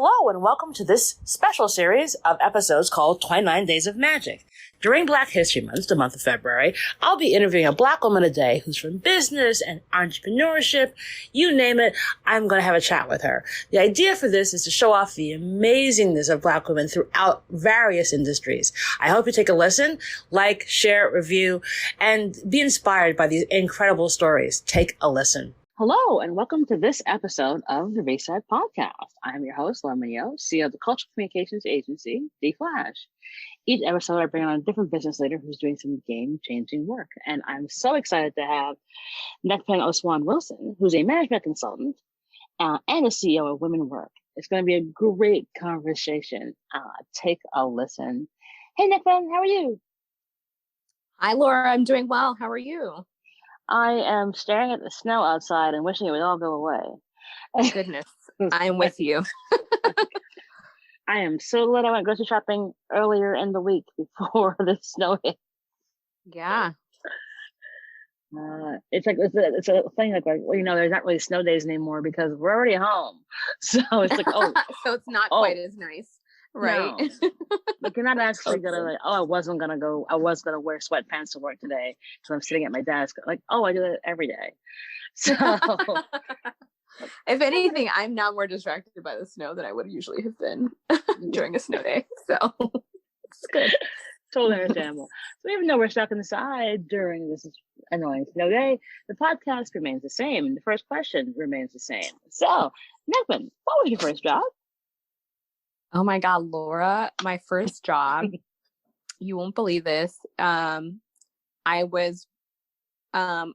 Hello and welcome to this special series of episodes called 29 Days of Magic. During Black History Month, the month of February, I'll be interviewing a Black woman a day who's from business and entrepreneurship. You name it, I'm going to have a chat with her. The idea for this is to show off the amazingness of Black women throughout various industries. I hope you take a listen, like, share, review, and be inspired by these incredible stories. Take a listen. Hello, and welcome to this episode of the Reset Podcast. I'm your host, Laura Mignot, CEO of the Cultural Communications Agency, D-Flash. Each episode, I bring on a different business leader who's doing some game-changing work. And I'm so excited to have Nekpen Osuan Wilson, who's a management consultant and the CEO of Women Werk. It's going to be a great conversation. Take a listen. Hey, Nekpen, how are you? Hi, Laura. I'm doing well. How are you? I am staring at the snow outside and wishing it would all go away. Goodness, I'm with you. I am so glad I went grocery shopping earlier in the week before the snow hit. Yeah. It's a thing like well, you know, there's not really snow days anymore because we're already home. So it's like, oh. So it's not quite as nice. Right. No. Like you're not actually gonna like, I was gonna wear sweatpants to work today because I'm sitting at my desk. Like, oh, I do that every day. So if anything, I'm now more distracted by the snow than I would usually have been during a snow day. So it's good. Totally understandable. So even though we're stuck inside during this annoying snow day, the podcast remains the same. And the first question remains the same. So, Nekpen, what was your first job? Oh my God, Laura, my first job, you won't believe this. I was an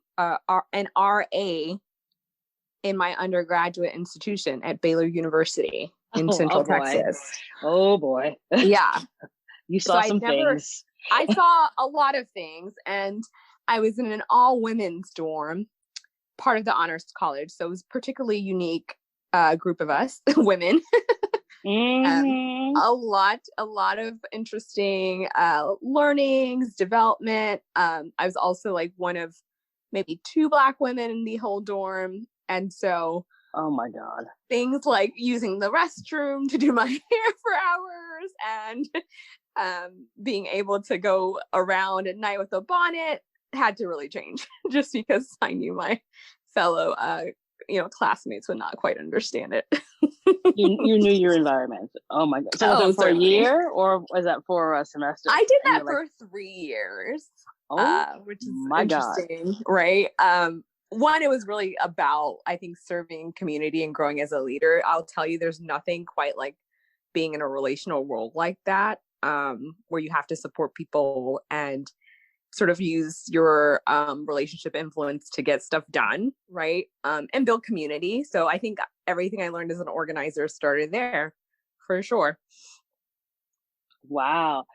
RA in my undergraduate institution at Baylor University in Central Texas. Oh boy. Yeah. You saw some things. I saw a lot of things, and I was in an all women's dorm, part of the honors college. So it was a particularly unique group of us, women. Mm-hmm. A lot of interesting learnings, development. I was also like one of maybe 2 Black women in the whole dorm. And so, oh my God, things like using the restroom to do my hair for hours and being able to go around at night with a bonnet had to really change just because I knew my fellow classmates would not quite understand it. you knew your environment. Oh my God. So was it for a year or was that for a semester? I did that for 3 years. Which is interesting, God. Right? One, it was really about, I think, serving community and growing as a leader. I'll tell you, there's nothing quite like being in a relational role like that, where you have to support people and sort of use your relationship influence to get stuff done, right? And build community. So I think everything I learned as an organizer started there, for sure. Wow.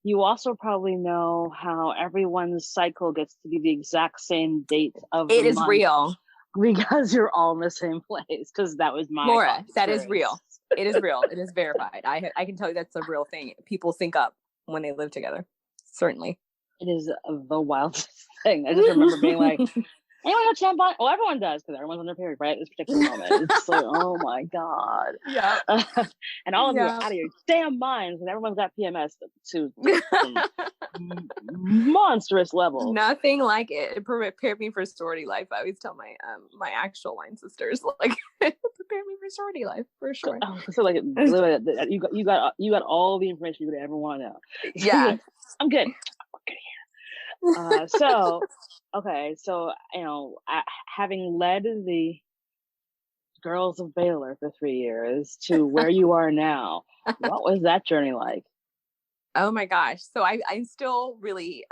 You also probably know how everyone's cycle gets to be the exact same date of the month. It is real. Because you're all in the same place. Because that was my Laura, that is real. It is real. It is verified. I can tell you that's a real thing. People sync up when they live together. Certainly. It is the wildest thing. I just remember being like, anyone have tampon? Oh, everyone does because everyone's on their period, right? At this particular moment. It's like, oh my God. Yeah. And all of you are out of your damn minds and everyone's got PMS to monstrous levels. Nothing like it. It prepared me for sorority life. I always tell my my actual line sisters, like, prepare me for sorority life, for sure. So like, you got all the information you could ever want to know. Yeah. I'm good. So, having led the girls of Baylor for 3 years to where you are now, what was that journey like? Oh my gosh. So I'm still really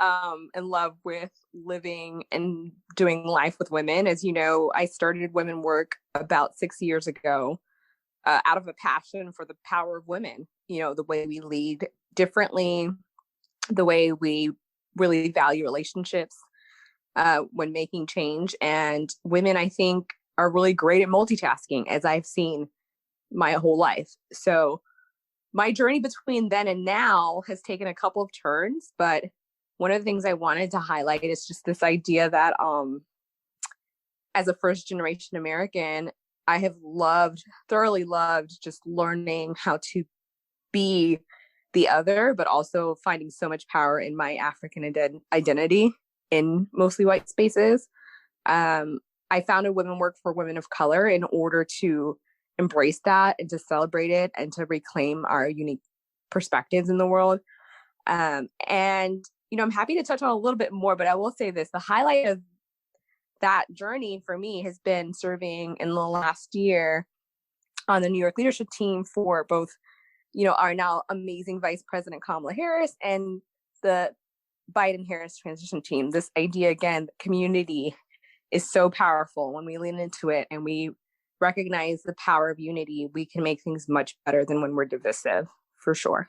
in love with living and doing life with women. As you know, I started Women Werk about 6 years ago out of a passion for the power of women, the way we lead differently, the way we really value relationships when making change. And women, I think, are really great at multitasking, as I've seen my whole life. So my journey between then and now has taken a couple of turns, but one of the things I wanted to highlight is just this idea that as a first generation American, I have thoroughly loved just learning how to be the other, but also finding so much power in my African identity in mostly white spaces. I founded Women Werk for Women of Color in order to embrace that and to celebrate it and to reclaim our unique perspectives in the world. And, I'm happy to touch on a little bit more, but I will say this, the highlight of that journey for me has been serving in the last year on the New York leadership team for both, our now amazing Vice President Kamala Harris and the Biden Harris transition team. This idea, again, community is so powerful. When we lean into it and we recognize the power of unity, we can make things much better than when we're divisive, for sure.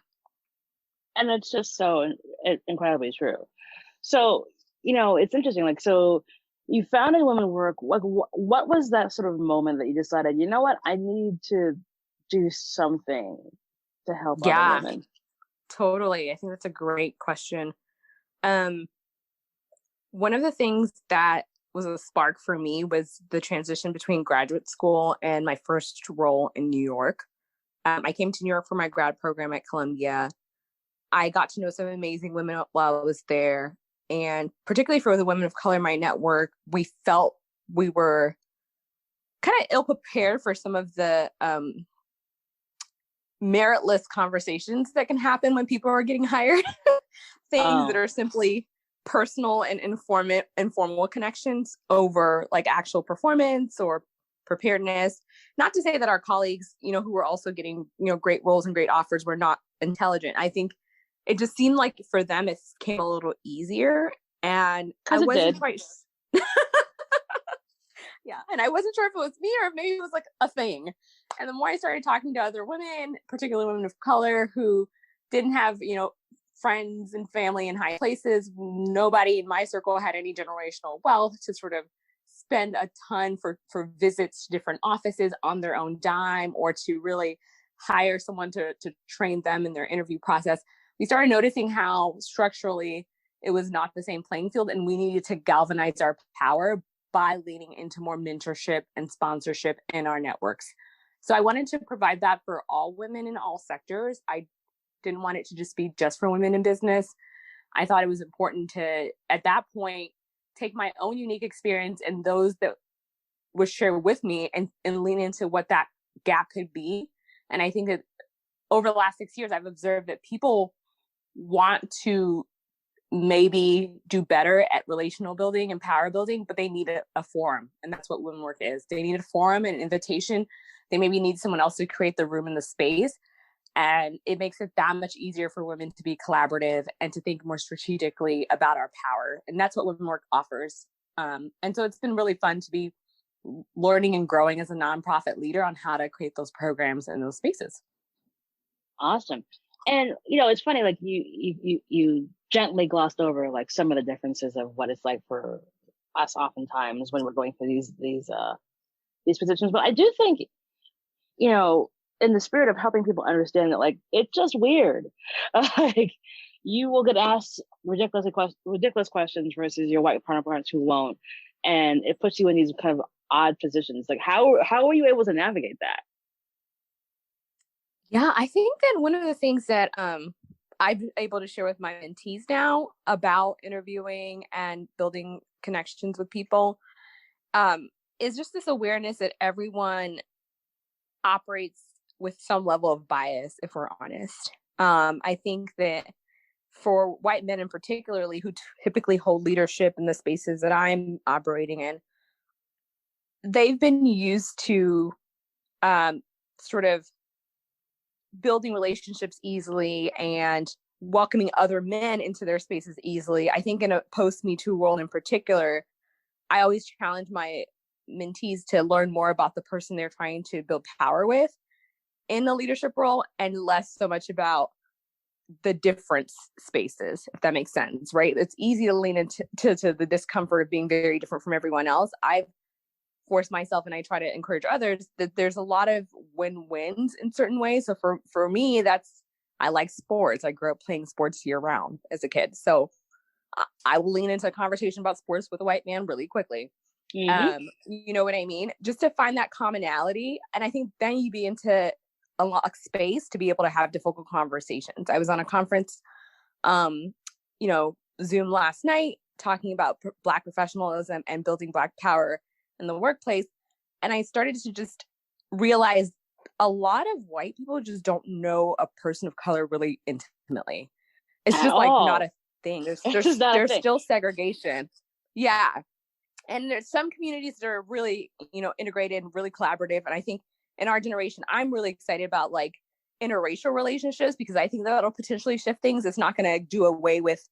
And it's just so incredibly true. So, it's interesting. Like, so you founded Women Werk. Like, what was that sort of moment that you decided, you know what, I need to do something to help other women? Totally. I think that's a great question. One of the things that was a spark for me was the transition between graduate school and my first role in New York. I came to New York for my grad program at Columbia. I got to know some amazing women while I was there. And particularly for the women of color in my network, we felt we were kind of ill-prepared for some of the meritless conversations that can happen when people are getting hired. Things that are simply personal and informal connections over like actual performance or preparedness. Not to say that our colleagues, who were also getting, great roles and great offers were not intelligent. I think it just seemed like for them, it came a little easier. And I wasn't quite yeah. And I wasn't sure if it was me or maybe it was like a thing. And the more I started talking to other women, particularly women of color who didn't have, friends and family in high places, nobody in my circle had any generational wealth to sort of spend a ton for visits to different offices on their own dime or to really hire someone to train them in their interview process. We started noticing how structurally it was not the same playing field, and we needed to galvanize our power by leaning into more mentorship and sponsorship in our networks. So I wanted to provide that for all women in all sectors. I didn't want it to just be just for women in business. I thought it was important to, at that point, take my own unique experience and those that was shared with me and lean into what that gap could be. And I think that over the last 6 years, I've observed that people want to maybe do better at relational building and power building, but they need a forum. And that's what Women Werk is. They need a forum and an invitation. They maybe need someone else to create the room and the space. And it makes it that much easier for women to be collaborative and to think more strategically about our power. And that's what Women Werk offers. And so it's been really fun to be learning and growing as a nonprofit leader on how to create those programs and those spaces. Awesome. And, it's funny, like you gently glossed over like some of the differences of what it's like for us oftentimes when we're going through these positions. But I do think, in the spirit of helping people understand that, like, it's just weird. Like, you will get asked ridiculous questions versus your white counterparts who won't. And it puts you in these kind of odd positions. Like, how are you able to navigate that? Yeah, I think that one of the things that I'm able to share with my mentees now about interviewing and building connections with people is just this awareness that everyone operates with some level of bias, if we're honest. I think that for white men in particularly who typically hold leadership in the spaces that I'm operating in, they've been used to sort of building relationships easily and welcoming other men into their spaces easily. I think in a post-Me Too world in particular, I always challenge my mentees to learn more about the person they're trying to build power with in the leadership role and less so much about the different spaces, if that makes sense, right? It's easy to lean into the discomfort of being very different from everyone else. I've forced myself, and I try to encourage others, that there's a lot of win-wins in certain ways. So for me, I like sports. I grew up playing sports year round as a kid. So I will lean into a conversation about sports with a white man really quickly. You know what I mean? Just to find that commonality. And I think then you begin to unlock space to be able to have difficult conversations. I was on a conference, Zoom last night, talking about Black professionalism and building Black power in the workplace. And I started to just realize a lot of white people just don't know a person of color really intimately. It's just like not a thing. There's still segregation. Yeah. And there's some communities that are really, integrated and really collaborative. And I think in our generation, I'm really excited about like interracial relationships, because I think that'll potentially shift things. It's not going to do away with,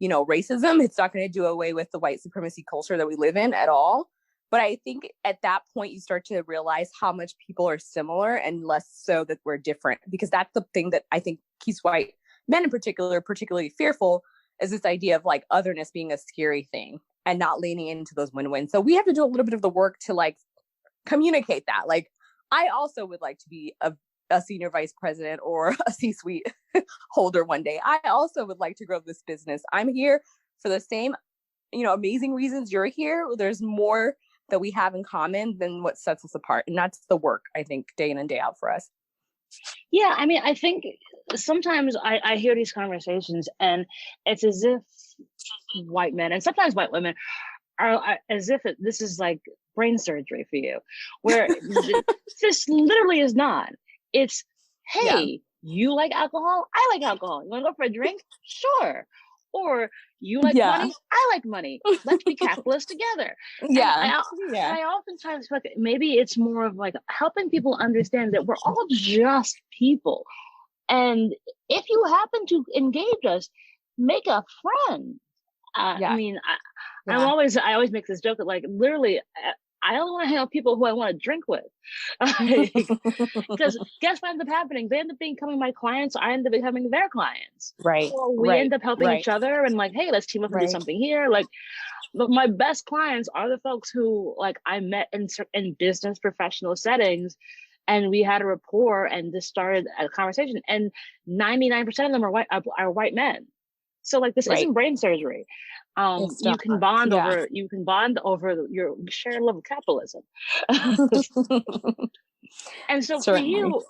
racism. It's not going to do away with the white supremacy culture that we live in at all. But I think at that point, you start to realize how much people are similar and less so that we're different, because that's the thing that I think keeps white men in particular, particularly fearful, is this idea of like otherness being a scary thing and not leaning into those win-wins. So we have to do a little bit of the work to like communicate that. Like, I also would like to be a senior vice president or a C-suite holder one day. I also would like to grow this business. I'm here for the same, amazing reasons you're here. There's more that we have in common than what sets us apart. And that's the work, I think, day in and day out for us. Yeah, I mean, I think sometimes I hear these conversations and it's as if white men and sometimes white women are as if this is like brain surgery for you, where this literally is not. It's, hey, you like alcohol? I like alcohol. You want to go for a drink? Sure. Or you like money? I like money. Let's be capitalists together. I oftentimes feel like maybe it's more of like helping people understand that we're all just people. And if you happen to engage us, make a friend. I mean, I always make this joke that like literally, I only want to hang out with people who I want to drink with. Because guess what ends up happening? They end up becoming my clients. I end up becoming their clients. Right. Or we end up helping each other and like, hey, let's team up and do something here. Like, but my best clients are the folks who like I met in business professional settings, and we had a rapport and just started a conversation. And 99% of them are white men. So like this isn't brain surgery. You can bond over your shared love of capitalism. And so for you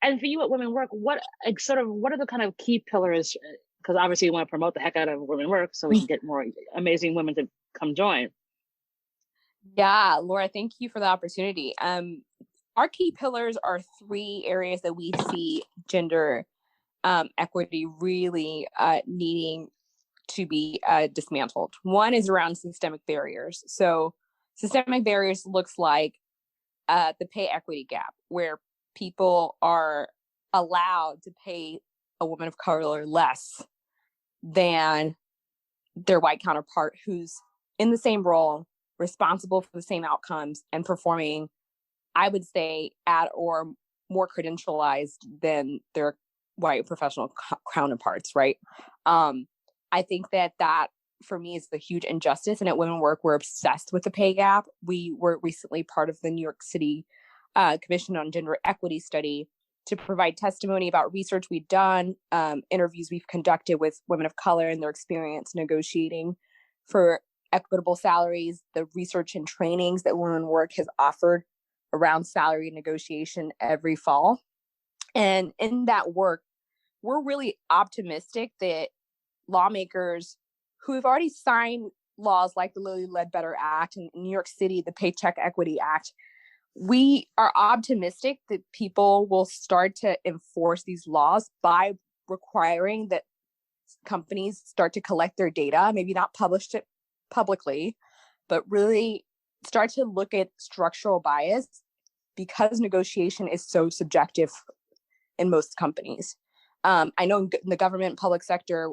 at Women Werk, what are the kind of key pillars? Because obviously you want to promote the heck out of Women Werk so we can get more amazing women to come join. Yeah, Laura, thank you for the opportunity. Our key pillars are 3 areas that we see gender equity really needing to be dismantled. One is around systemic barriers. So systemic barriers looks like the pay equity gap, where people are allowed to pay a woman of color less than their white counterpart who's in the same role, responsible for the same outcomes, and performing, I would say, at or more credentialized than their white professional counterparts, right? I think that for me is the huge injustice. And at Women Werk, we're obsessed with the pay gap. We were recently part of the New York City Commission on Gender Equity study to provide testimony about research we've done, interviews we've conducted with women of color and their experience negotiating for equitable salaries, the research and trainings that Women Werk has offered around salary negotiation every fall. And in that work, we're really optimistic that lawmakers who have already signed laws like the Lilly Ledbetter Act and in New York City, the Paycheck Equity Act, we are optimistic that people will start to enforce these laws by requiring that companies start to collect their data, maybe not publish it publicly, but really start to look at structural bias, because negotiation is so subjective in most companies. I know in the government, public sector,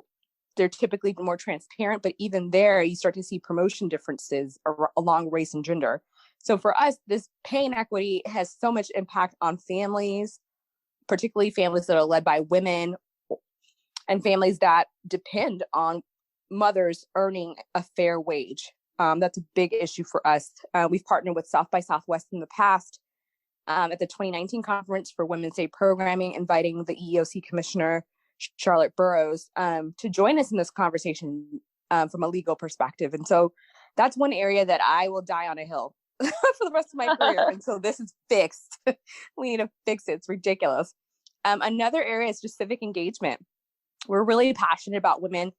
they're typically more transparent, but even there, you start to see promotion differences along race and gender. So for us, this pay inequity has so much impact on families, particularly families that are led by women and families that depend on mothers earning a fair wage. That's a big issue for us. We've partnered with South by Southwest in the past at the 2019 conference for Women's Day programming, inviting the EEOC Commissioner, Charlotte Burrows, to join us in this conversation from a legal perspective. And so that's one area that I will die on a hill for the rest of my career until this is fixed. We need to fix it. It's ridiculous. Another area is just civic engagement. We're really passionate about women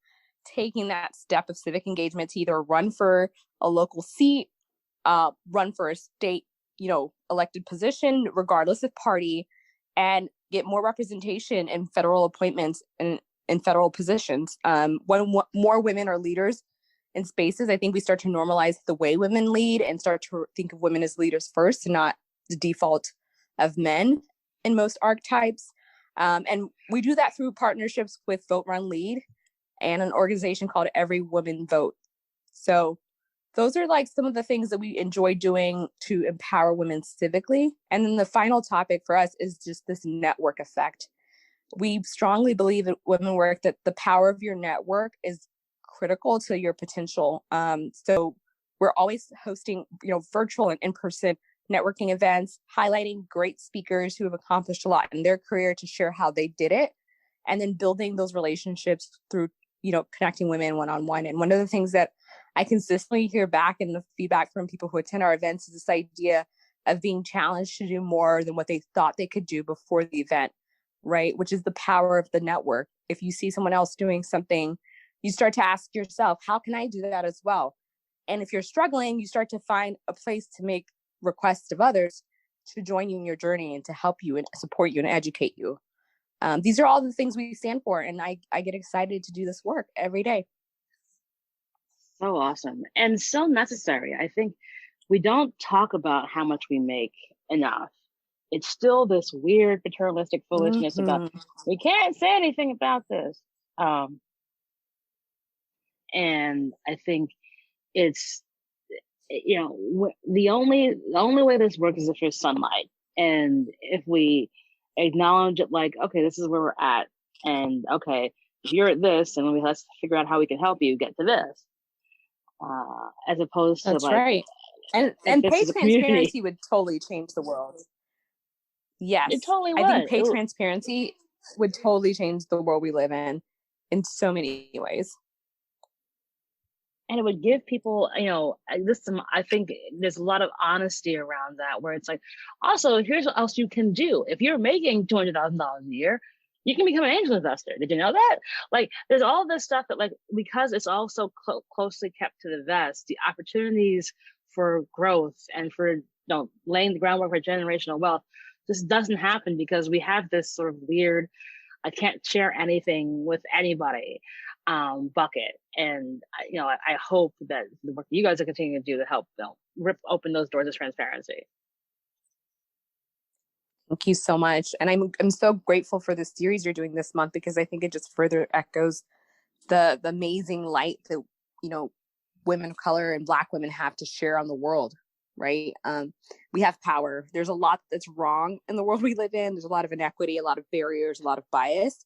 taking that step of civic engagement to either run for a local seat, run for a state, elected position, regardless of party, and get more representation in federal appointments and in federal positions. When more women are leaders in spaces, I think we start to normalize the way women lead and start to think of women as leaders first and not the default of men in most archetypes. And we do that through partnerships with Vote Run Lead and an organization called Every Woman Vote. So those are like some of the things that we enjoy doing to empower women civically. And then the final topic for us is just this network effect. We strongly believe at Women Werk that the power of your network is critical to your potential. So we're always hosting, virtual and in-person networking events, highlighting great speakers who have accomplished a lot in their career to share how they did it, and then building those relationships through, connecting women one-on-one. And one of the things that I consistently hear back in the feedback from people who attend our events is this idea of being challenged to do more than what they thought they could do before the event, right? Which is the power of the network. If you see someone else doing something, you start to ask yourself, how can I do that as well? And if you're struggling, you start to find a place to make requests of others to join you in your journey and to help you and support you and educate you. These are all the things we stand for. And I get excited to do this work every day. So awesome. And so necessary. I think we don't talk about how much we make enough. It's still this weird paternalistic foolishness about, we can't say anything about this. And I think it's, the only way this works is if there's sunlight. And if we acknowledge it, like, okay, this is where we're at. And okay, if you're at this, and let's figure out how we can help you get to this. As opposed to That's right. And pay transparency would totally change the world. Yes. It totally would. I think pay transparency would totally change the world we live in so many ways. And it would give people, I think there's a lot of honesty around that, where it's like, also, here's what else you can do. If you're making $200,000 a year, you can become an angel investor. Did you know that? Like, there's all this stuff that, like, because it's all so closely kept to the vest, the opportunities for growth and for laying the groundwork for generational wealth just doesn't happen, because we have this sort of weird, I can't share anything with anybody bucket. And I hope that the work you guys are continuing to do to help rip open those doors of transparency. Thank you so much. And I'm so grateful for the series you're doing this month, because I think it just further echoes the amazing light that, women of color and Black women have to share on the world, right? We have power. There's a lot that's wrong in the world we live in. There's a lot of inequity, a lot of barriers, a lot of bias,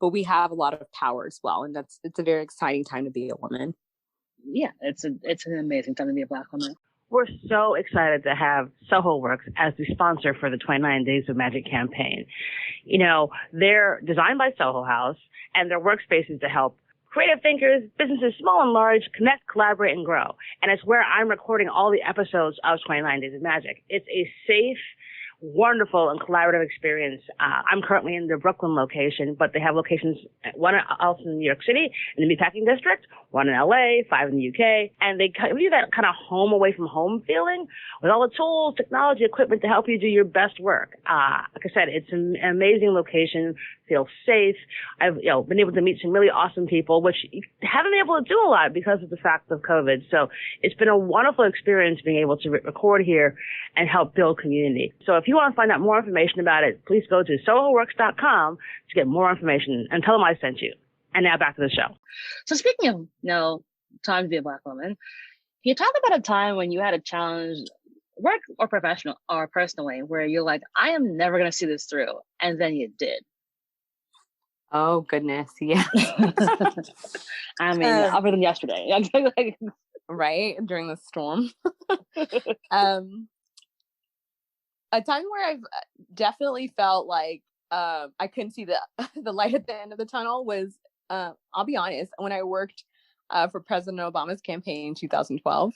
but we have a lot of power as well. And it's a very exciting time to be a woman. Yeah, it's an amazing time to be a Black woman. We're so excited to have Soho Works as the sponsor for the 29 Days of Magic campaign. They're designed by Soho House, and their workspaces to help creative thinkers, businesses small and large, connect, collaborate, and grow. And it's where I'm recording all the episodes of 29 Days of Magic. It's a safe, wonderful, and collaborative experience. I'm currently in the Brooklyn location, but they have locations, one else in New York City, in the Meatpacking District, one in LA, 5 in the UK, and they give you that kind of home away from home feeling with all the tools, technology, equipment to help you do your best work. Like I said, it's an amazing location, feels safe. I've been able to meet some really awesome people, which you haven't been able to do a lot because of the fact of COVID. So it's been a wonderful experience being able to record here and help build community. So if you want to find out more information about it, please go to sohoworks.com to get more information and tell them I sent you. And now back to the show. So speaking of, time to be a Black woman, can you talk about a time when you had a challenge, work or professional or personally, where you're like, I am never going to see this through, and then you did? Oh, goodness. Yeah. I mean, other than yesterday. Right? During the storm. A time where I've definitely felt like I couldn't see the light at the end of the tunnel was, I'll be honest, when I worked for President Obama's campaign in 2012.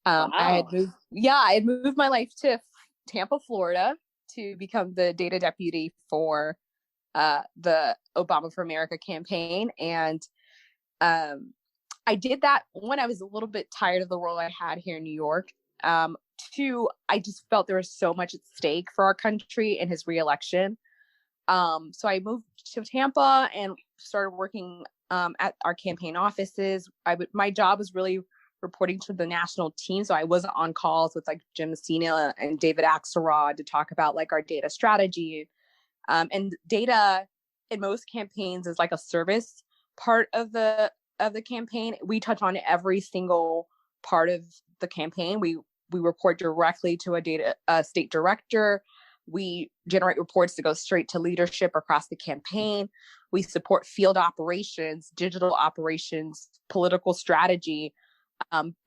Wow. I had moved my life to Tampa, Florida, to become the data deputy for the Obama for America campaign. And I did that when I was a little bit tired of the role I had here in New York. Two, I just felt there was so much at stake for our country in his reelection. So I moved to Tampa and started working at our campaign offices. My job was really reporting to the national team. So I wasn't on calls with like Jim Messina and David Axelrod to talk about like our data strategy. And data in most campaigns is like a service part of the campaign. We touch on every single part of the campaign. We report directly to a state director. We generate reports that go straight to leadership across the campaign. We support field operations, digital operations, political strategy,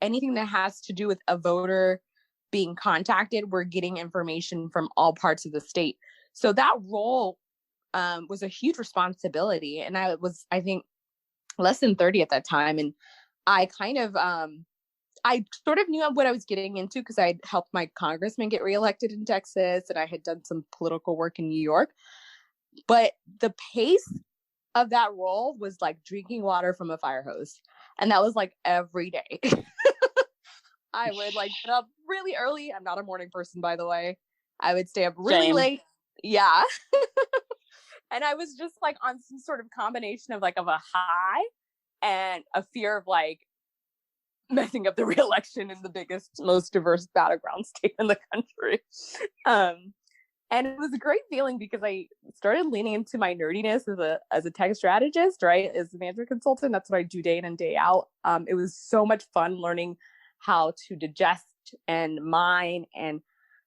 anything that has to do with a voter being contacted. We're getting information from all parts of the state. So that role was a huge responsibility. And I was, I think, less than 30 at that time. And I kind of, I sort of knew what I was getting into because I'd helped my congressman get reelected in Texas, and I had done some political work in New York. But the pace of that role was like drinking water from a fire hose. And that was like every day. I would like get up really early. I'm not a morning person, by the way. I would stay up really late. Yeah. And I was just like on some sort of combination of like of a high and a fear of like messing up the reelection in the biggest, most diverse battleground state in the country. And it was a great feeling because I started leaning into my nerdiness as a tech strategist, right? As a management consultant. That's what I do day in and day out. It was so much fun learning how to digest and mine and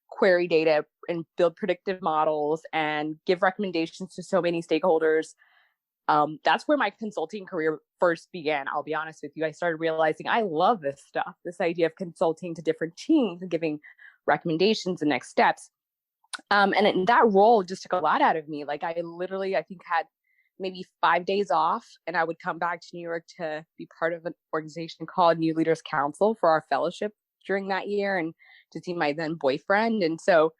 query data and build predictive models and give recommendations to so many stakeholders. That's where my consulting career first began. I'll be honest with you. I started realizing I love this stuff, this idea of consulting to different teams and giving recommendations and next steps. And that role just took a lot out of me. Like I think had maybe 5 days off, and I would come back to New York to be part of an organization called New Leaders Council for our fellowship during that year, and to see my then boyfriend. And so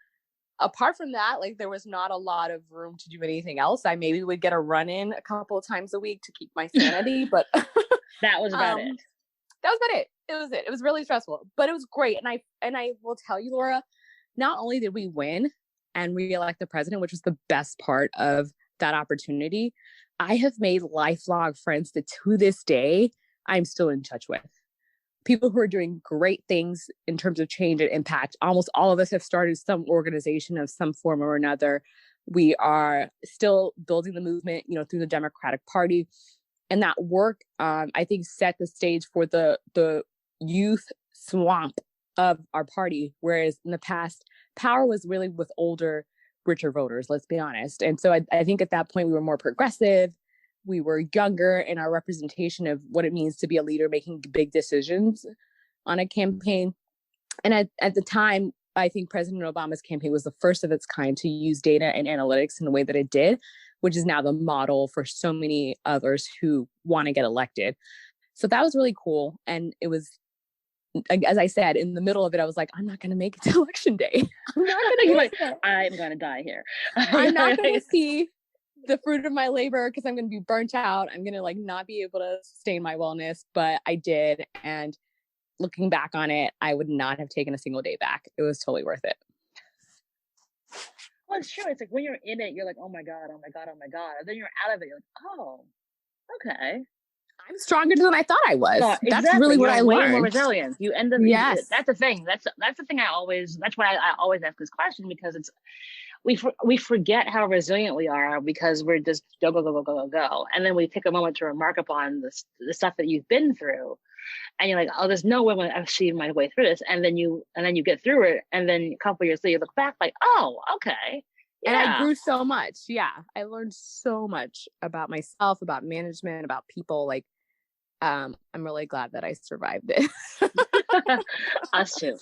apart from that, like there was not a lot of room to do anything else. I maybe would get a run in a couple of times a week to keep my sanity, but that was about it. That was about it. It was it. It was really stressful, but it was great. And I will tell you, Laura, not only did we win and re-elect the president, which was the best part of that opportunity, I have made lifelong friends that to this day, I'm still in touch with. People who are doing great things in terms of change and impact. Almost all of us have started some organization of some form or another. We are still building the movement, through the Democratic Party. And that work, I think, set the stage for the youth swamp of our party. Whereas in the past, power was really with older, richer voters, let's be honest. And so I think at that point, we were more progressive. We were younger in our representation of what it means to be a leader making big decisions on a campaign. And at the time, I think President Obama's campaign was the first of its kind to use data and analytics in the way that it did, which is now the model for so many others who want to get elected. So that was really cool. And it was, as I said, in the middle of it, I was like, I'm not going to make it to election day. I'm going to die here. I'm not going to see the fruit of my labor because I'm going to be burnt out. I'm going to like not be able to sustain my wellness, but I did. And looking back on it, I would not have taken a single day back. It was totally worth it. Well, it's true. It's like when you're in it, you're like, oh my God, oh my God, oh my God. And then you're out of it. You're like, oh, okay. I'm stronger than I thought I was. Exactly. That's really what I learned. Way more resilient. You end up. Yes. That's the thing. That's the thing. That's why I always ask this question, because it's we forget how resilient we are because we're just go, and then we take a moment to remark upon the stuff that you've been through, and you're like, oh, there's no way I'm going to achieve my way through this, and then you get through it, and then a couple of years later you look back like, oh, okay. Yeah. And I grew so much. Yeah. I learned so much about myself, about management, about people. Like, I'm really glad that I survived it. Us too.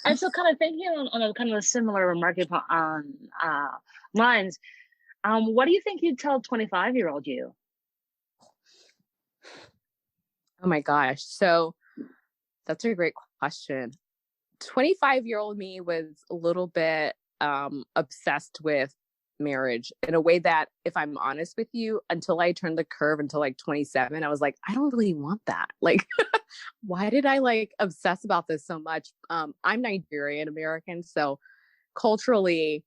And so kind of thinking on a kind of a similar market lines, what do you think you'd tell 25-year-old you? Oh my gosh. So that's a great question. 25-year-old me was a little bit obsessed with marriage in a way that, if I'm honest with you, until I turned the curve until like 27, I was like, I don't really want that. Like, why did I like obsess about this so much? I'm Nigerian American, so culturally,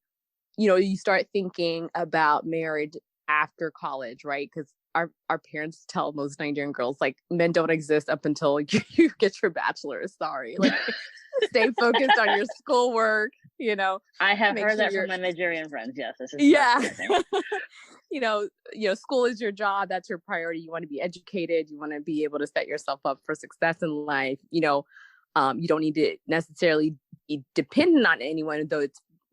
you start thinking about marriage after college, right? Because our parents tell most Nigerian girls like men don't exist up until you get your bachelor's. Sorry, like stay focused on your schoolwork. I have heard that from my Nigerian friends. Yes, this is school is your job. That's your priority. You want to be educated. You want to be able to set yourself up for success in life. You don't need to necessarily be dependent on anyone, though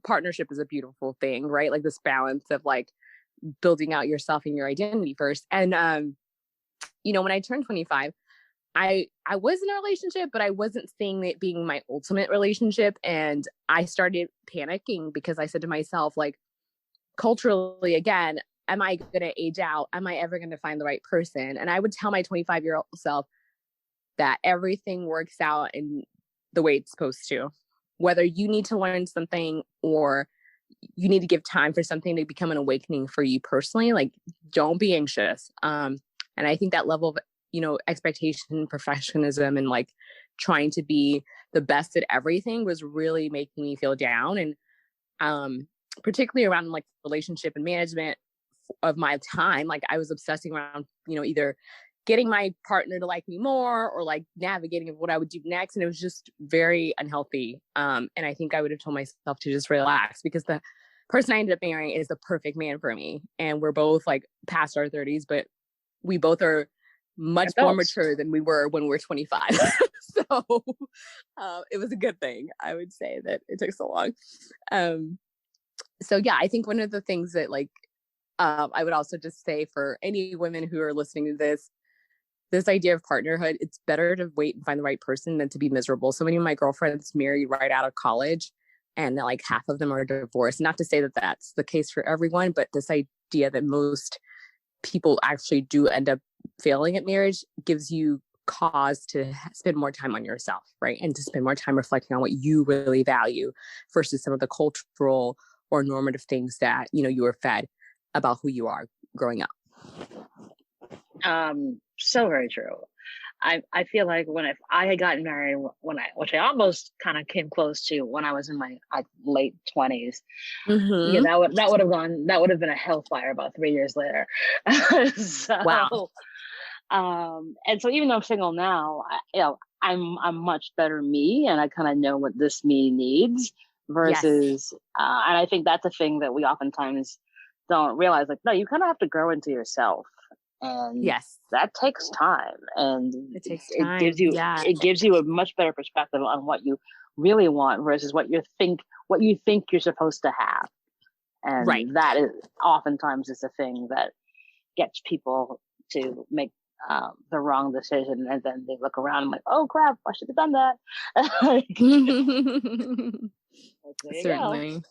partnership is a beautiful thing, right? Like this balance of like building out yourself and your identity first. And, when I turned 25, I was in a relationship, but I wasn't seeing it being my ultimate relationship. And I started panicking because I said to myself, like, culturally, again, am I going to age out? Am I ever going to find the right person? And I would tell my 25-year-old self that everything works out in the way it's supposed to. Whether you need to learn something or you need to give time for something to become an awakening for you personally, like, don't be anxious. And I think that level of, expectation, perfectionism, and like trying to be the best at everything was really making me feel down. And particularly around like relationship and management of my time, like I was obsessing around, either getting my partner to like me more or like navigating what I would do next. And it was just very unhealthy. And I think I would have told myself to just relax, because the person I ended up marrying is the perfect man for me. And we're both like past our 30s, but we both are much more mature than we were when we were 25. So it was a good thing, I would say, that it took so long. So yeah, I think one of the things that like, I would also just say for any women who are listening to this idea of partnerhood, it's better to wait and find the right person than to be miserable. So many of my girlfriends married right out of college, and like half of them are divorced. Not to say that that's the case for everyone, but this idea that most people actually do end up failing at marriage gives you cause to spend more time on yourself, right? And to spend more time reflecting on what you really value versus some of the cultural or normative things that, you were fed about who you are growing up. So very true. I feel like if I had gotten married which I almost kind of came close to when I was in my late 20s, yeah, that would have been a hellfire about 3 years later. So, wow. And so even though I'm single now, I'm much better me, and I kind of know what this me needs versus, yes. And I think that's a thing that we oftentimes don't realize. Like, no, you kind of have to grow into yourself. And yes, that takes time, and it takes time. It gives you a much better perspective on what you really want versus what you think you're supposed to have. And right. That is oftentimes is the thing that gets people to make the wrong decision, and then they look around and like, oh crap, I should have done that. Certainly.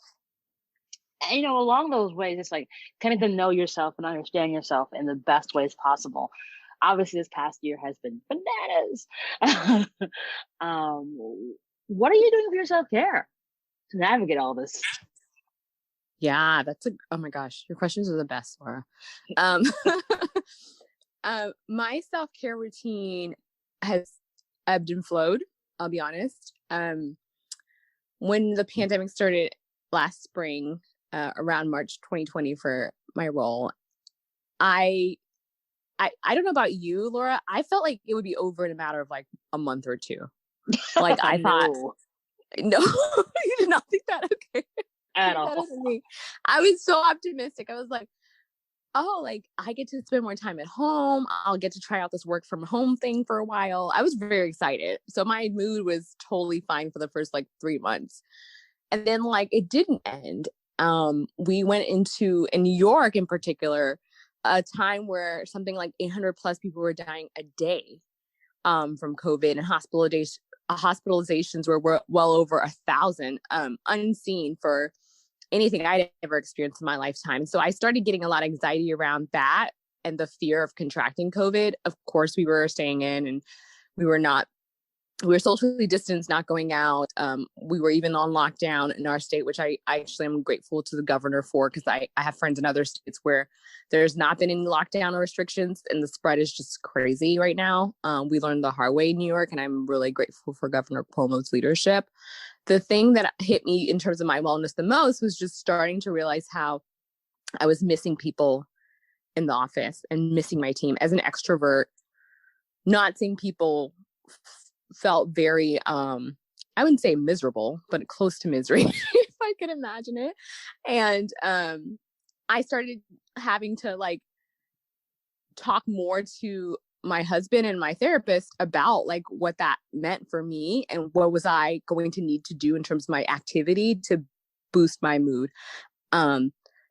And, along those ways, it's like kind of to know yourself and understand yourself in the best ways possible. Obviously, this past year has been bananas. What are you doing for your self-care to navigate all this? Yeah, oh my gosh, your questions are the best, Laura. My self-care routine has ebbed and flowed, I'll be honest. When the pandemic started last spring, around March 2020 for my role, I don't know about you, Laura. I felt like it would be over in a matter of like a month or two. Like I thought, no, you did not think that? Okay. At all. I was so optimistic. I was like, oh, like I get to spend more time at home. I'll get to try out this work from home thing for a while. I was very excited. So my mood was totally fine for the first like 3 months. And then like it didn't end. We went into, in New York in particular, a time where something like 800 plus people were dying a day from COVID, and hospitalizations were well over 1,000, unseen for anything I'd ever experienced in my lifetime. So I started getting a lot of anxiety around that. and the fear of contracting COVID, of course we were staying in, and we were socially distanced, not going out. We were even on lockdown in our state, which I actually am grateful to the governor for, because I have friends in other states where there's not been any lockdown or restrictions, and the spread is just crazy right now. We learned the hard way in New York, and I'm really grateful for Governor Cuomo's leadership. The thing that hit me in terms of my wellness the most was just starting to realize how I was missing people in the office and missing my team. As an extrovert, not seeing people felt very, I wouldn't say miserable, but close to misery, if I could imagine it. And I started having to like talk more to my husband and my therapist about like what that meant for me and what was I going to need to do in terms of my activity to boost my mood.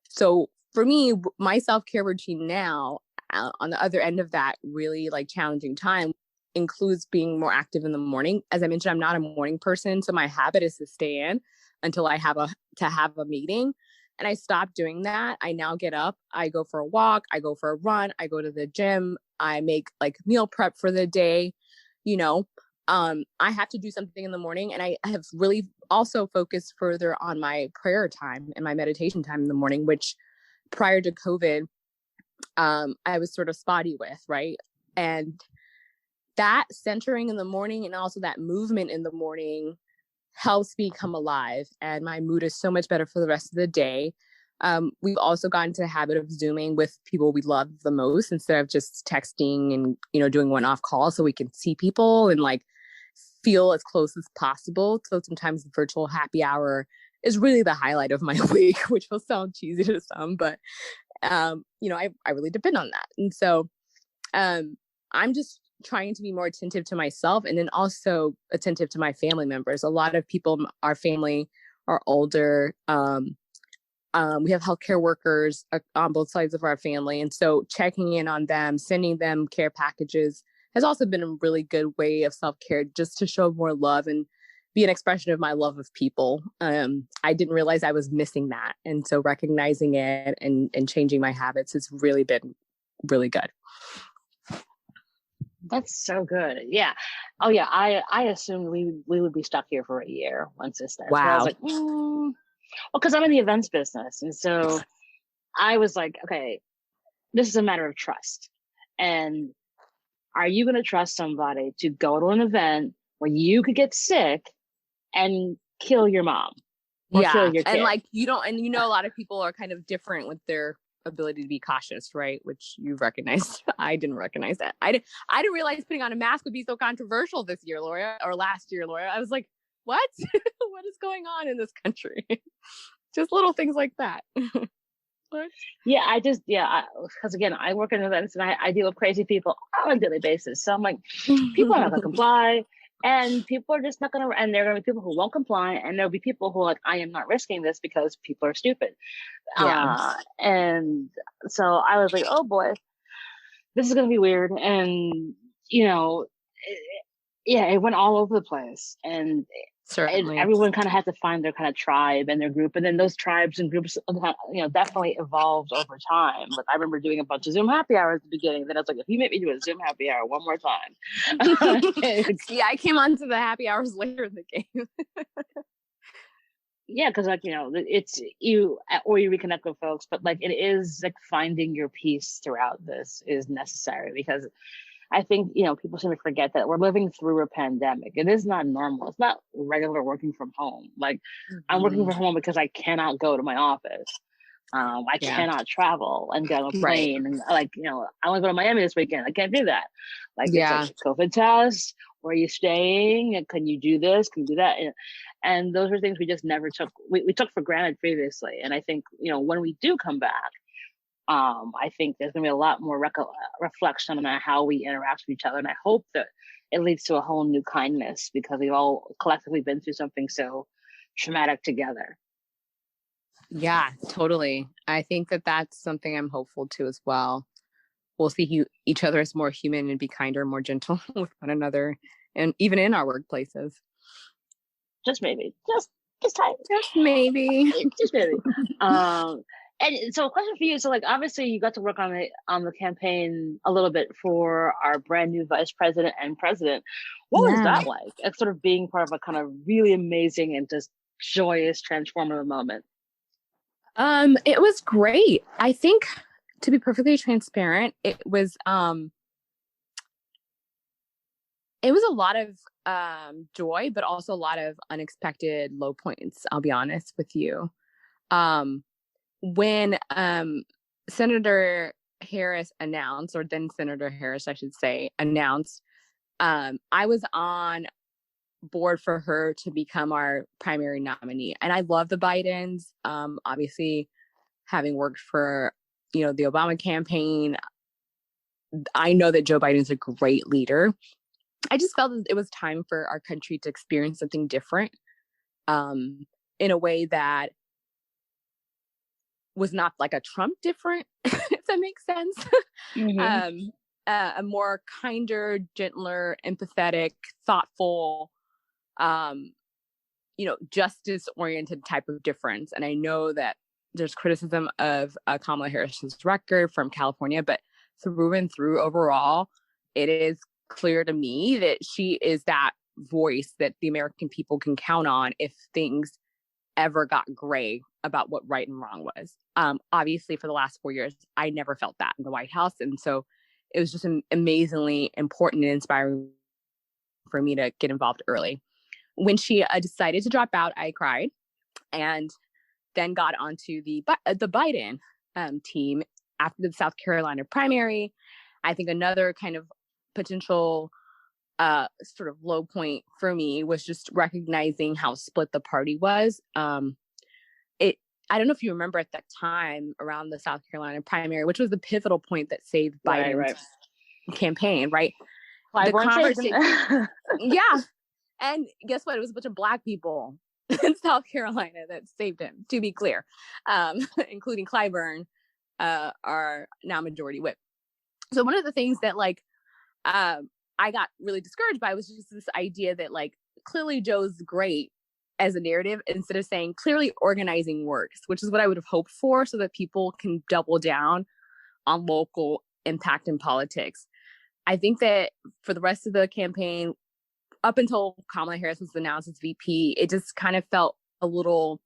So for me, my self-care routine now, on the other end of that really like challenging time, includes being more active in the morning. As I mentioned, I'm not a morning person, so my habit is to stay in until I have a meeting. And I stopped doing that. I now get up, I go for a walk, I go for a run, I go to the gym, I make like meal prep for the day. I have to do something in the morning, and I have really also focused further on my prayer time and my meditation time in the morning, which prior to COVID, I was sort of spotty with, right? And that centering in the morning and also that movement in the morning helps me come alive, and my mood is so much better for the rest of the day. We've also gotten into the habit of Zooming with people we love the most instead of just texting and, doing one-off calls, so we can see people and like feel as close as possible. So sometimes the virtual happy hour is really the highlight of my week, which will sound cheesy to some, but I really depend on that. And so I'm just trying to be more attentive to myself, and then also attentive to my family members. A lot of people in our family are older. We have healthcare workers on both sides of our family. And so checking in on them, sending them care packages has also been a really good way of self-care, just to show more love and be an expression of my love of people. I didn't realize I was missing that. And so recognizing it and changing my habits has really been really good. That's so good. Yeah. Oh yeah. I assumed we would be stuck here for a year once this starts. Wow. I was like, well, because I'm in the events business. And so I was like, okay, this is a matter of trust. And are you going to trust somebody to go to an event where you could get sick and kill your mom or kill your kid? And like, a lot of people are kind of different with their ability to be cautious, right? Which you've recognized. I didn't recognize that. I didn't realize putting on a mask would be so controversial this year, Laura, or last year, Laura. I was like, what? What is going on in this country? Just little things like that. Yeah, because again, I work in events and I deal with crazy people on a daily basis. So I'm like, people are not gonna comply, and people are just not gonna, and there are gonna be people who won't comply, and there'll be people who are like, I am not risking this because people are stupid. Yeah. And so I was like, oh boy, this is gonna be weird. And it went all over the place, and everyone kind of had to find their kind of tribe and their group, and then those tribes and groups, definitely evolved over time. Like I remember doing a bunch of Zoom happy hours at the beginning. Then I was like, if you make me do a Zoom happy hour one more time. Yeah, I came on to the happy hours later in the game. Yeah, because it's you reconnect with folks, but like it is like finding your peace throughout this is necessary, because I think, people seem to forget that we're living through a pandemic. It is not normal. It's not regular working from home. Like I'm working from home because I cannot go to my office. I cannot travel and get on a plane. And I want to go to Miami this weekend. I can't do that. It's like COVID test. Where are you staying? And can you do this? Can you do that? And those are things we just never took. We took for granted previously. And I think, when we do come back, I think there's going to be a lot more reflection on how we interact with each other. And I hope that it leads to a whole new kindness, because we've all collectively been through something so traumatic together. Yeah, totally. I think that that's something I'm hopeful to as well. We'll see each other as more human and be kinder, more gentle with one another, and even in our workplaces. Just maybe. Just maybe. Just maybe. Just maybe. And so a question for you. So like obviously you got to work on the campaign a little bit for our brand new vice president and president. What was Yeah. that like? It's sort of being part of a kind of really amazing and just joyous, transformative moment. It was great. I think, to be perfectly transparent, it was a lot of joy, but also a lot of unexpected low points, I'll be honest with you. When Senator Harris announced, or then Senator Harris, I should say, announced, I was on board for her to become our primary nominee. And I love the Bidens. Obviously, having worked for, the Obama campaign, I know that Joe Biden is a great leader. I just felt that it was time for our country to experience something different, in a way that was not like a Trump different, if that makes sense. Mm-hmm. A more kinder, gentler, empathetic, thoughtful, justice-oriented type of difference. And I know that there's criticism of Kamala Harris's record from California, but through and through overall, it is clear to me that she is that voice that the American people can count on if things ever got gray about what right and wrong was. Obviously, for the last 4 years, I never felt that in the White House. And so it was just amazingly important and inspiring for me to get involved early. When she decided to drop out, I cried, and then got onto the Biden team after the South Carolina primary. I think another kind of potential sort of low point for me was just recognizing how split the party was. I don't know if you remember at that time around the South Carolina primary, which was the pivotal point that saved Biden's campaign, right? The conversation, yeah. And guess what? It was a bunch of Black people in South Carolina that saved him, to be clear, including Clyburn, our now majority whip. So one of the things that I got really discouraged by was just this idea that clearly Joe's great as a narrative, instead of saying clearly organizing works, which is what I would have hoped for, so that people can double down on local impact in politics. I think that for the rest of the campaign, up until Kamala Harris was announced as VP, it just kind of felt a little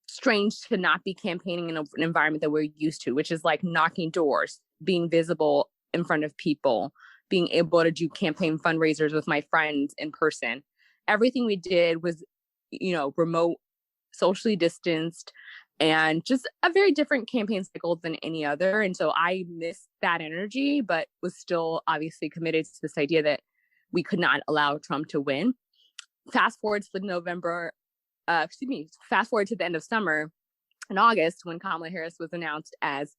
strange to not be campaigning in an environment that we're used to, which is like knocking doors, being visible in front of people, being able to do campaign fundraisers with my friends in person. Everything we did was, remote, socially distanced, and just a very different campaign cycle than any other. And so I missed that energy, but was still obviously committed to this idea that we could not allow Trump to win. Fast forward to the end of summer in August, when Kamala Harris was announced as,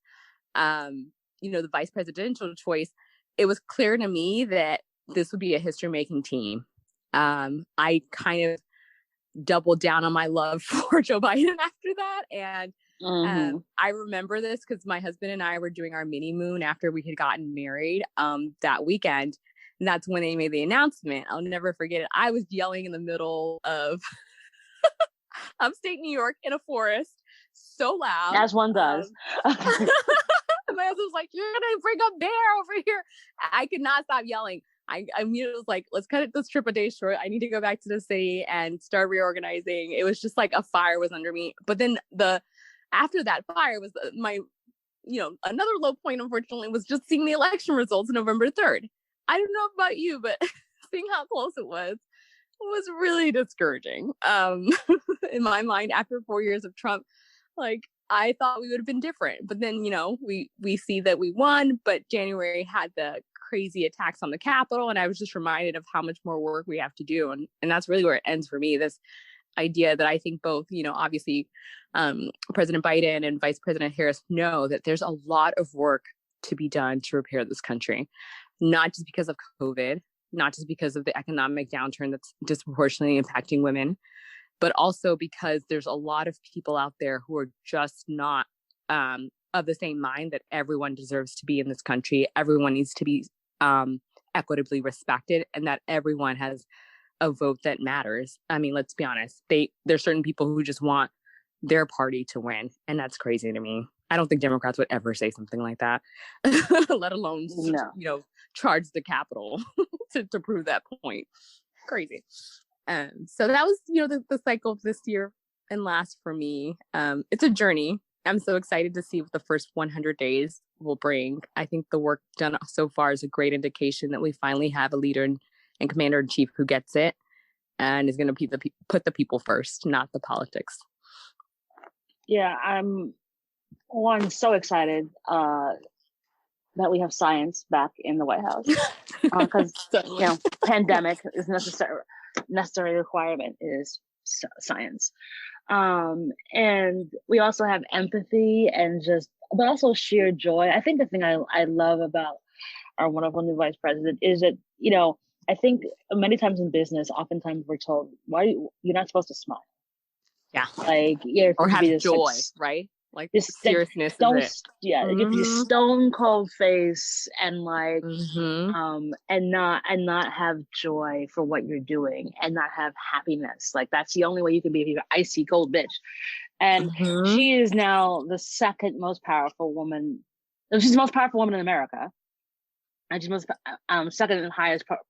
the vice presidential choice, it was clear to me that this would be a history-making team. I kind of doubled down on my love for Joe Biden after that. And I remember this because my husband and I were doing our mini moon after we had gotten married that weekend. And that's when they made the announcement. I'll never forget it. I was yelling in the middle of upstate New York in a forest, so loud. As one does. My husband was like, "You're going to bring a bear over here." I could not stop yelling. I immediately was like, let's cut this trip a day short. I need to go back to the city and start reorganizing. It was just like a fire was under me. But then after that fire was another low point, unfortunately, was just seeing the election results November 3rd. I don't know about you, but seeing how close it was really discouraging. In my mind, after 4 years of Trump, I thought we would have been different. But then, we see that we won, but January had the crazy attacks on the Capitol. And I was just reminded of how much more work we have to do. And that's really where it ends for me. This idea that I think both, obviously President Biden and Vice President Harris know that there's a lot of work to be done to repair this country, not just because of COVID, not just because of the economic downturn that's disproportionately impacting women, but also because there's a lot of people out there who are just not of the same mind that everyone deserves to be in this country. Everyone needs to be equitably respected, and that everyone has a vote that matters. I mean, let's be honest. There's certain people who just want their party to win, and that's crazy to me. I don't think Democrats would ever say something like that, let alone, No. charge the Capitol to prove that point. Crazy. So that was, the cycle of this year and last for me. It's a journey. I'm so excited to see what the first 100 days will bring. I think the work done so far is a great indication that we finally have a leader and commander-in-chief who gets it and is going to put the people first, not the politics. Yeah, I'm so excited that we have science back in the White House because pandemic is necessary requirement is science, and we also have empathy and but also sheer joy. I think the thing I love about our wonderful new vice president is that I think many times in business, oftentimes we're told you're not supposed to smile. Yeah, or have joy, right? Like this seriousness don't, is it. You have to be stone cold face and and not have joy for what you're doing and not have happiness. Like that's the only way you can be if you're an icy cold bitch. And she is now the second most powerful woman. She's the most powerful woman in America, and she's second and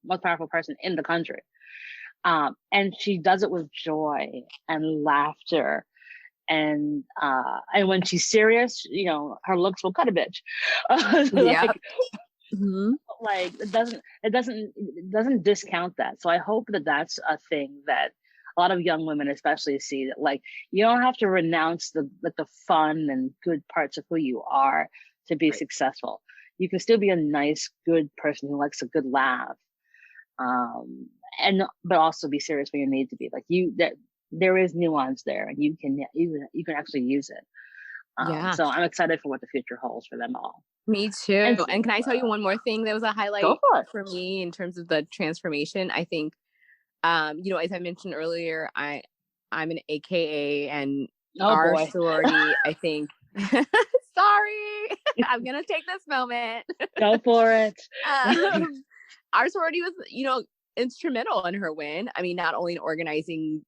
most powerful person in the country. And she does it with joy and laughter. And when she's serious, her looks will cut a bitch. It doesn't discount that. So I hope that that's a thing that a lot of young women especially see, that you don't have to renounce the fun and good parts of who you are to be successful. You can still be a nice, good person who likes a good laugh. But also be serious when you need to be. There is nuance there, and you can actually use it. So I'm excited for what the future holds for them all. Me too. And can I tell you one more thing that was a highlight for me in terms of the transformation? I think, as I mentioned earlier, I'm an AKA, and our sorority, I think. Sorry, I'm gonna take this moment. Go for it. Our sorority was, instrumental in her win. I mean, not only in organizing,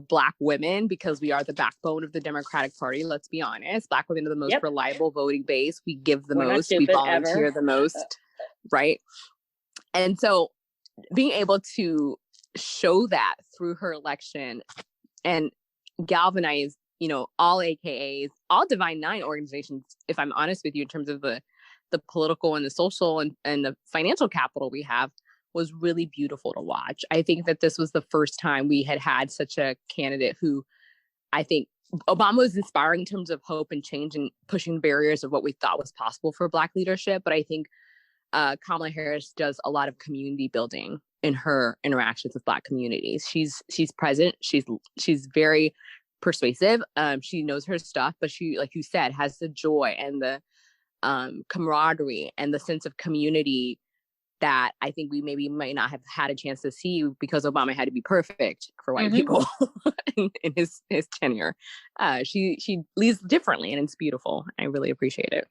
Black women, because we are the backbone of the Democratic Party. Let's be honest. Black women are the most reliable voting base. We give the most. We volunteer the most. Right. And so being able to show that through her election and galvanize, all AKAs, all Divine Nine organizations, if I'm honest with you, in terms of the political and the social and the financial capital we have, was really beautiful to watch. I think that this was the first time we had such a candidate who, I think Obama was inspiring in terms of hope and change and pushing barriers of what we thought was possible for Black leadership. But I think Kamala Harris does a lot of community building in her interactions with Black communities. She's present. She's very persuasive. She knows her stuff, but she, like you said, has the joy and the camaraderie and the sense of community that I think we might not have had a chance to see because Obama had to be perfect for white people in his tenure. She leads differently, and it's beautiful. I really appreciate it.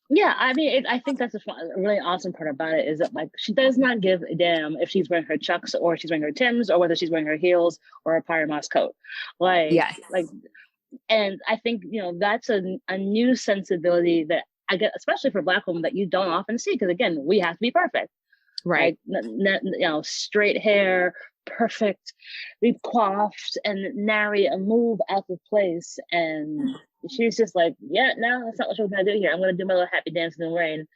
Yeah, I mean, I think that's a really awesome part about it is that she does not give a damn if she's wearing her Chucks or she's wearing her Timbs or whether she's wearing her heels or a Pirate Moss coat. And I think that's a new sensibility that I get, especially for Black women, that you don't often see, because again, we have to be perfect. Right. Straight hair, perfect, be coiffed and nary a move out of place. And she's just like, yeah, no, that's not what we're going to do here. I'm going to do my little happy dance in the rain.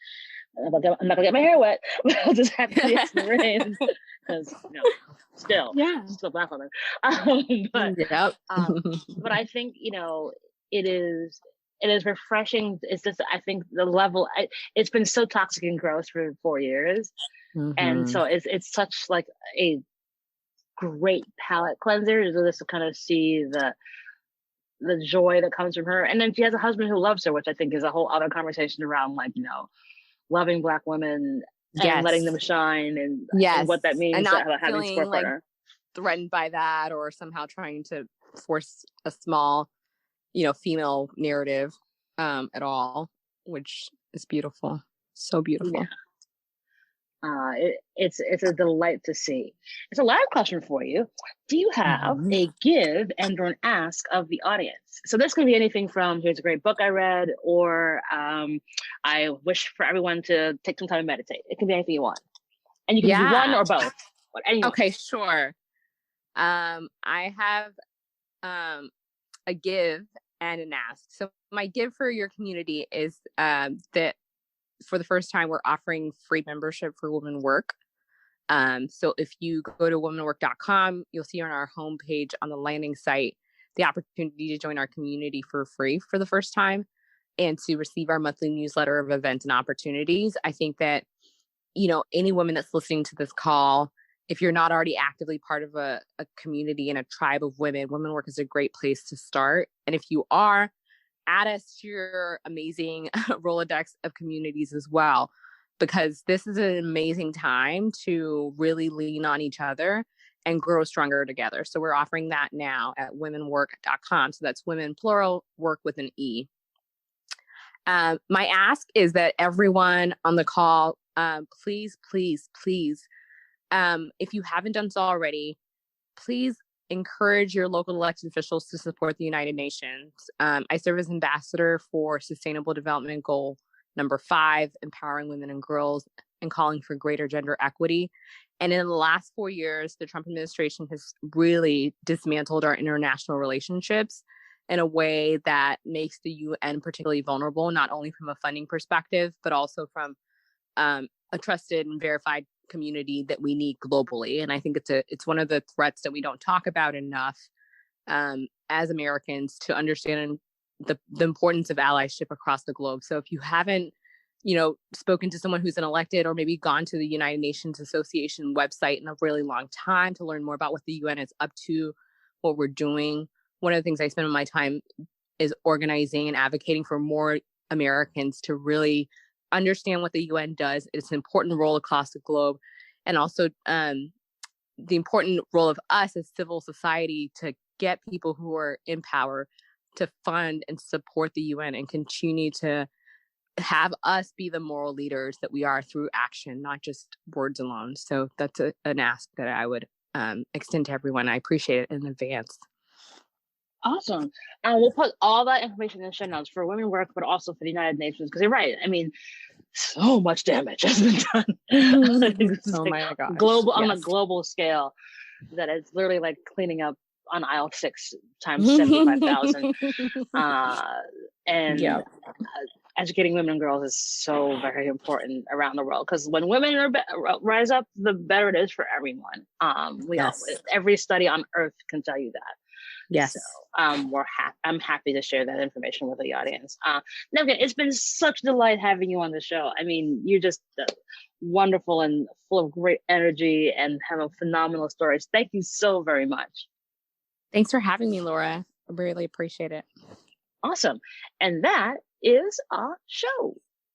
I'm not going to get my hair wet, but I'll just happy dance in the rain. Because, still Black woman. But I think, it is refreshing. It's just, I think the level, it's been so toxic and gross for 4 years. And so it's such a great palate cleanser to kind of see the joy that comes from her. And then she has a husband who loves her, which I think is a whole other conversation around loving Black women and letting them shine and what that means, and not having support partner. Threatened by that or somehow trying to force a small female narrative at all, which is beautiful. So beautiful. It's a delight to see. It's a live question for you. Do you have a give and or an ask of the audience? So this can be anything from here's a great book I read, or I wish for everyone to take some time to meditate. It can be anything you want, and you can do one or both. Okay, sure. I have a give and an ask. So my give for your community is that for the first time, we're offering free membership for Women Werk. So if you go to womenwerk.com, you'll see on our homepage on the landing site the opportunity to join our community for free for the first time and to receive our monthly newsletter of events and opportunities. I think that, any woman that's listening to this call, if you're not already actively part of a community and a tribe of women, Women Werk is a great place to start. And if you are, add us to your amazing Rolodex of communities as well, because this is an amazing time to really lean on each other and grow stronger together. So we're offering that now at womenwerk.com. So that's women, plural, work with an E. My ask is that everyone on the call, please, if you haven't done so already, please encourage your local elected officials to support the United Nations. I serve as ambassador for Sustainable Development Goal number 5, empowering women and girls and calling for greater gender equity. And in the last 4 years, the Trump administration has really dismantled our international relationships in a way that makes the UN particularly vulnerable, not only from a funding perspective, but also from a trusted and verified community that we need globally. And I think it's one of the threats that we don't talk about enough as Americans, to understand the importance of allyship across the globe. So if you haven't, spoken to someone who's an elected or maybe gone to the United Nations Association website in a really long time to learn more about what the UN is up to, what we're doing, one of the things I spend my time is organizing and advocating for more Americans to really understand what the UN does, its important role across the globe, and also the important role of us as civil society to get people who are in power to fund and support the UN and continue to have us be the moral leaders that we are through action, not just words alone. So that's an ask that I would extend to everyone. I appreciate it in advance. Awesome. And we'll put all that information in the show notes for Women Werk, but also for the United Nations, because you're right. I mean, so much damage has been done. Oh my gosh. On a global scale, that it's literally like cleaning up on aisle 6 times 75,000. Educating women and girls is so very important around the world, because when women rise up, the better it is for everyone. Every study on earth can tell you that. Yes. So I'm happy to share that information with the audience. Nekpen, it's been such a delight having you on the show. I mean, you're just wonderful and full of great energy and have a phenomenal stories. Thank you so very much. Thanks for having me, Laura. I really appreciate it. Awesome. And that is our show.